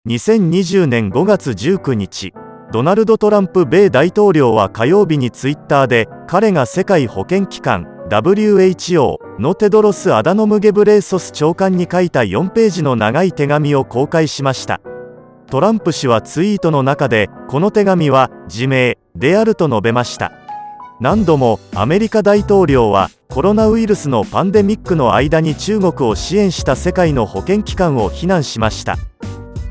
2020年5月19日、ドナルド・トランプ米大統領は火曜日にツイッターで、彼が世界保健機関 WHO のテドロス・アダノム・ゲブレイソス長官に書いた4ページの長い手紙を公開しました。トランプ氏はツイートの中で、この手紙は自明であると述べました。何度もアメリカ大統領はコロナウイルスのパンデミックの間に中国を支援した世界の保健機関を非難しました。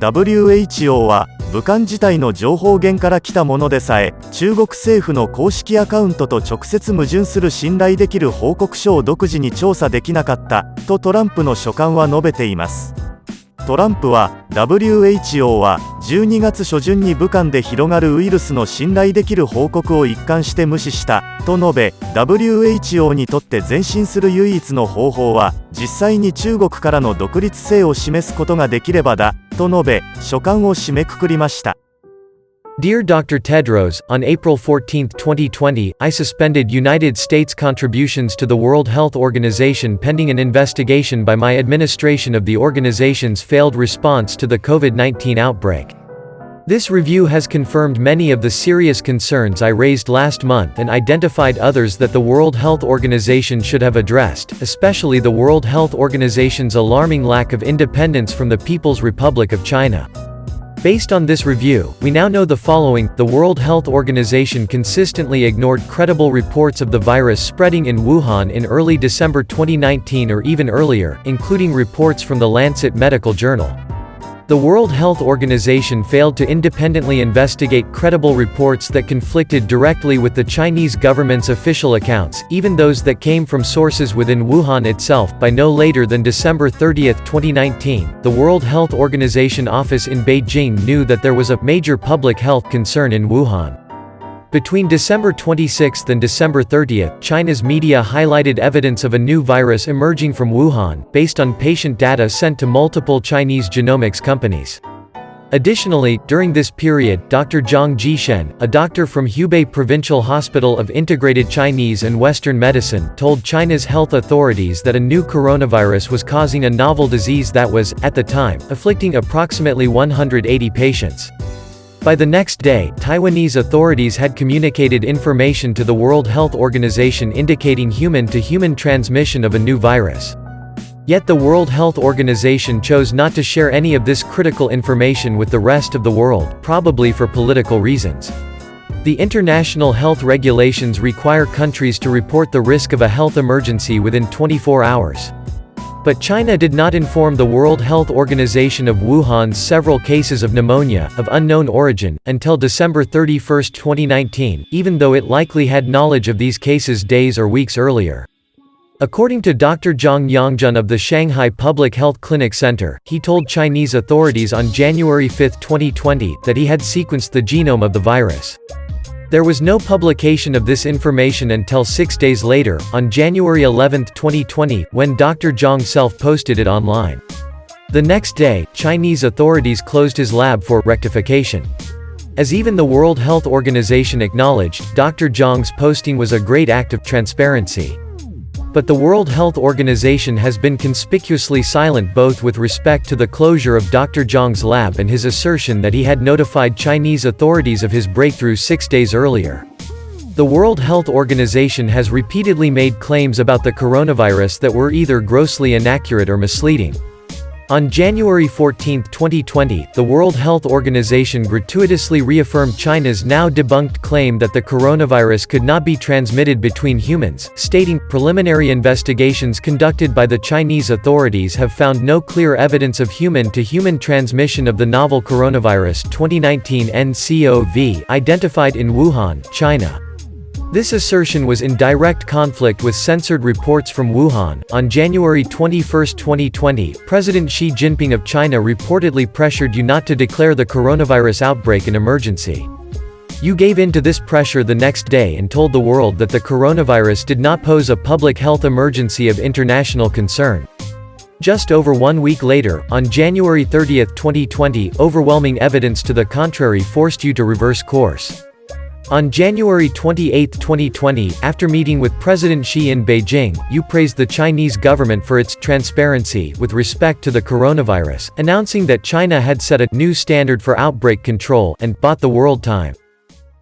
WHO は武漢事態の情報源から来たものでさえ、中国政府の公式アカウントと直接矛盾する信頼できる報告書を独自に調査できなかったとトランプの書簡は述べています。トランプは WHO は12月初旬に武漢で広がるウイルスの信頼できる報告を一貫して無視したと述べ、 WHO にとって前進する唯一の方法は実際に中国からの独立性を示すことができればだと述べ、書簡を締めくくりました。Dear Dr. Tedros, on April 14, 2020, I suspended United States contributions to the World Health Organization pending an investigation by my administration of the organization's failed response to the COVID-19 outbreak. This review has confirmed many of the serious concerns I raised last month and identified others that the World Health Organization should have addressed, especially the World Health Organization's alarming lack of independence from the People's Republic of China. Based on this review, we now know the following: the World Health Organization consistently ignored credible reports of the virus spreading in Wuhan in early December 2019 or even earlier, including reports from the Lancet Medical Journal. The World Health Organization failed to independently investigate credible reports that conflicted directly with the Chinese government's official accounts, even those that came from sources within Wuhan itself. By no later than December 30, 2019, the World Health Organization office in Beijing knew that there was a major public health concern in Wuhan. Between December 26 and December 30, China's media highlighted evidence of a new virus emerging from Wuhan, based on patient data sent to multiple Chinese genomics companies. Additionally, during this period, Dr. Zhang Jishen, a doctor from Hubei Provincial Hospital of Integrated Chinese and Western Medicine, told China's health authorities that a new coronavirus was causing a novel disease that was, at the time, afflicting approximately 180 patients. By the next day, Taiwanese authorities had communicated information to the World Health Organization indicating human-to-human transmission of a new virus. Yet the World Health Organization chose not to share any of this critical information with the rest of the world, probably for political reasons. The international health regulations require countries to report the risk of a health emergency within 24 hours. But China did not inform the World Health Organization of Wuhan's several cases of pneumonia, of unknown origin, until December 31, 2019, even though it likely had knowledge of these cases days or weeks earlier. According to Dr. Zhang Yangjun of the Shanghai Public Health Clinic Center, he told Chinese authorities on January 5, 2020, that he had sequenced the genome of the virus. There was no publication of this information until 6 days later, on January 11, 2020, when Dr. Zhang self-posted it online. The next day, Chinese authorities closed his lab for rectification. As even the World Health Organization acknowledged, Dr. Zhang's posting was a great act of transparency. But the World Health Organization has been conspicuously silent both with respect to the closure of Dr. Zhang's lab and his assertion that he had notified Chinese authorities of his breakthrough 6 days earlier. The World Health Organization has repeatedly made claims about the coronavirus that were either grossly inaccurate or misleading. On January 14, 2020, the World Health Organization gratuitously reaffirmed China's now debunked claim that the coronavirus could not be transmitted between humans, stating, "Preliminary investigations conducted by the Chinese authorities have found no clear evidence of human-to-human transmission of the novel coronavirus 2019 nCoV identified in Wuhan, China." This assertion was in direct conflict with censored reports from Wuhan. On January 21, 2020, President Xi Jinping of China reportedly pressured you not to declare the coronavirus outbreak an emergency. You gave in to this pressure the next day and told the world that the coronavirus did not pose a public health emergency of international concern. Just over 1 week later, on January 30, 2020, overwhelming evidence to the contrary forced you to reverse course. On January 28, 2020, after meeting with President Xi in Beijing, you praised the Chinese government for its transparency with respect to the coronavirus, announcing that China had set a new standard for outbreak control and bought the world time.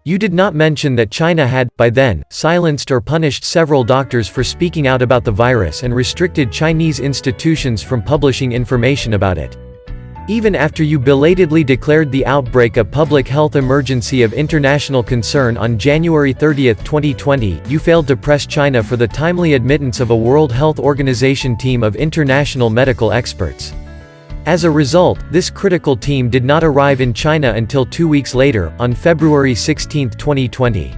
You did not mention that China had, by then, silenced or punished several doctors for speaking out about the virus and restricted Chinese institutions from publishing information about it. Even after you belatedly declared the outbreak a public health emergency of international concern on January 30, 2020, you failed to press China for the timely admittance of a World Health Organization team of international medical experts. As a result, this critical team did not arrive in China until 2 weeks later, on February 16, 2020.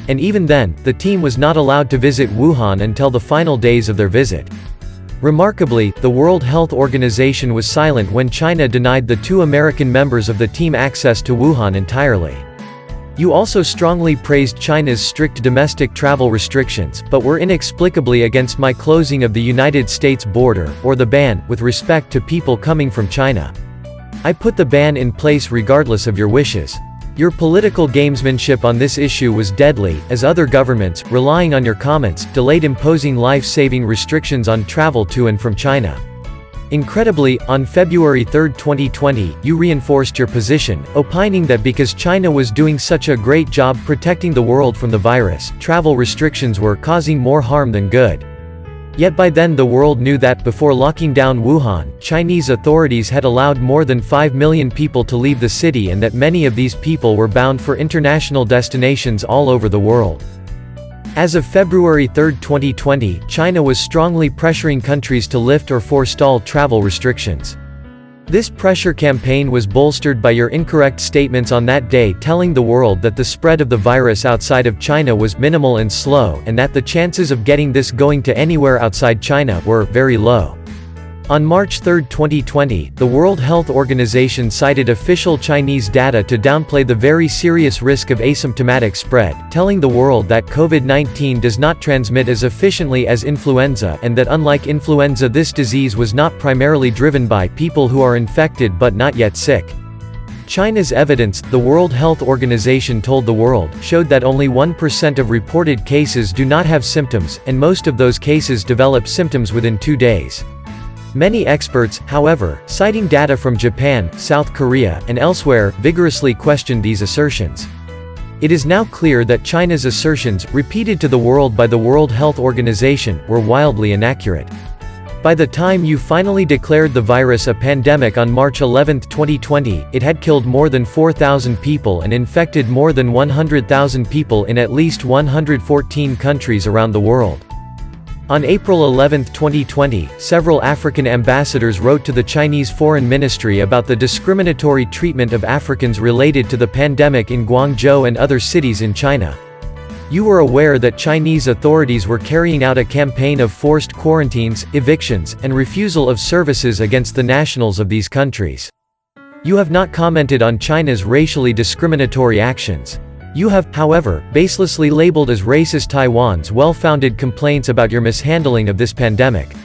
And even then, the team was not allowed to visit Wuhan until the final days of their visit. Remarkably, the World Health Organization was silent when China denied the 2 American members of the team access to Wuhan entirely. You also strongly praised China's strict domestic travel restrictions, but were inexplicably against my closing of the United States border, or the ban, with respect to people coming from China. I put the ban in place regardless of your wishes. Your political gamesmanship on this issue was deadly, as other governments, relying on your comments, delayed imposing life-saving restrictions on travel to and from China. Incredibly, on February 3, 2020, you reinforced your position, opining that because China was doing such a great job protecting the world from the virus, travel restrictions were causing more harm than good. Yet by then the world knew that, before locking down Wuhan, Chinese authorities had allowed more than 5 million people to leave the city and that many of these people were bound for international destinations all over the world. As of February 3, 2020, China was strongly pressuring countries to lift or forestall travel restrictions. This pressure campaign was bolstered by your incorrect statements on that day, telling the world that the spread of the virus outside of China was minimal and slow, and that the chances of getting this going to anywhere outside China were very low. On March 3, 2020, the World Health Organization cited official Chinese data to downplay the very serious risk of asymptomatic spread, telling the world that COVID-19 does not transmit as efficiently as influenza and that unlike influenza, this disease was not primarily driven by people who are infected but not yet sick. China's evidence, the World Health Organization told the world, showed that only 1% of reported cases do not have symptoms, and most of those cases develop symptoms within 2 days. Many experts, however, citing data from Japan, South Korea, and elsewhere, vigorously questioned these assertions. It is now clear that China's assertions, repeated to the world by the World Health Organization, were wildly inaccurate. By the time you finally declared the virus a pandemic on March 11, 2020, it had killed more than 4,000 people and infected more than 100,000 people in at least 114 countries around the world. On April 11, 2020, several African ambassadors wrote to the Chinese Foreign Ministry about the discriminatory treatment of Africans related to the pandemic in Guangzhou and other cities in China. You were aware that Chinese authorities were carrying out a campaign of forced quarantines, evictions, and refusal of services against the nationals of these countries. You have not commented on China's racially discriminatory actions. You have, however, baselessly labeled as racist Taiwan's well-founded complaints about your mishandling of this pandemic.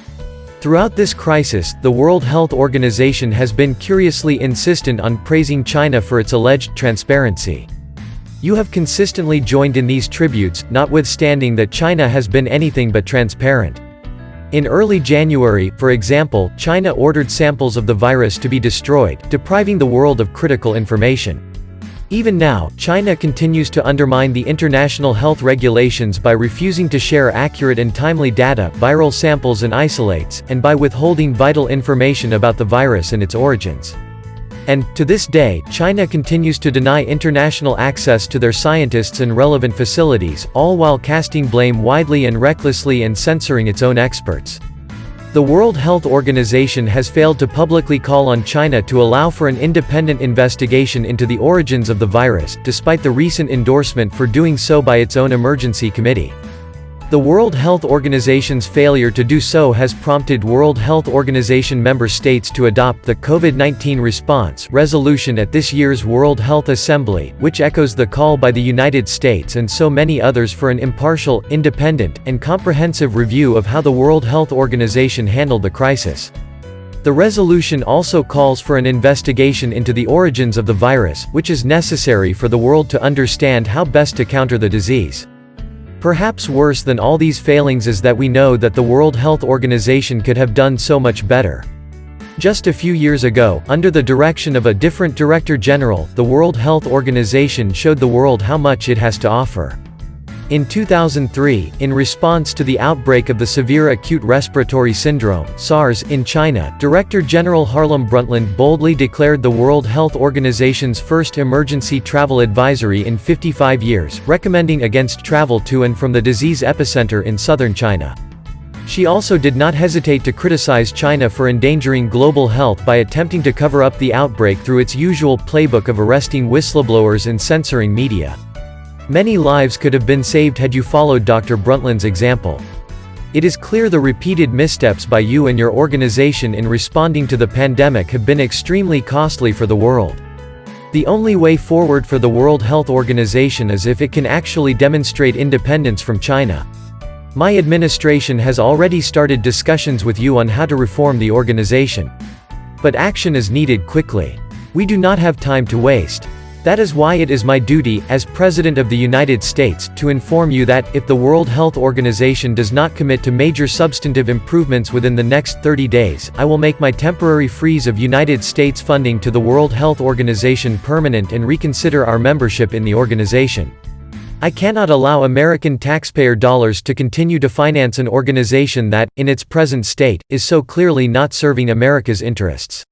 Throughout this crisis, the World Health Organization has been curiously insistent on praising China for its alleged transparency. You have consistently joined in these tributes, notwithstanding that China has been anything but transparent. In early January, for example, China ordered samples of the virus to be destroyed, depriving the world of critical information. Even now, China continues to undermine the international health regulations by refusing to share accurate and timely data, viral samples and isolates, and by withholding vital information about the virus and its origins. And, to this day, China continues to deny international access to their scientists and relevant facilities, all while casting blame widely and recklessly and censoring its own experts. The World Health Organization has failed to publicly call on China to allow for an independent investigation into the origins of the virus, despite the recent endorsement for doing so by its own emergency committee. The World Health Organization's failure to do so has prompted World Health Organization member states to adopt the COVID-19 Response Resolution at this year's World Health Assembly, which echoes the call by the United States and so many others for an impartial, independent, and comprehensive review of how the World Health Organization handled the crisis. The resolution also calls for an investigation into the origins of the virus, which is necessary for the world to understand how best to counter the disease. Perhaps worse than all these failings is that we know that the World Health Organization could have done so much better. Just a few years ago, under the direction of a different Director General, the World Health Organization showed the world how much it has to offer. In 2003, in response to the outbreak of the severe acute respiratory syndrome (SARS) in China, Director General Harlem Brundtland boldly declared the World Health Organization's first emergency travel advisory in 55 years, recommending against travel to and from the disease epicenter in southern China. She also did not hesitate to criticize China for endangering global health by attempting to cover up the outbreak through its usual playbook of arresting whistleblowers and censoring media. Many lives could have been saved had you followed Dr. Brundtland's example. It is clear the repeated missteps by you and your organization in responding to the pandemic have been extremely costly for the world. The only way forward for the World Health Organization is if it can actually demonstrate independence from China. My administration has already started discussions with you on how to reform the organization. But action is needed quickly. We do not have time to waste. That is why it is my duty, as President of the United States, to inform you that, if the World Health Organization does not commit to major substantive improvements within the next 30 days, I will make my temporary freeze of United States funding to the World Health Organization permanent and reconsider our membership in the organization. I cannot allow American taxpayer dollars to continue to finance an organization that, in its present state, is so clearly not serving America's interests.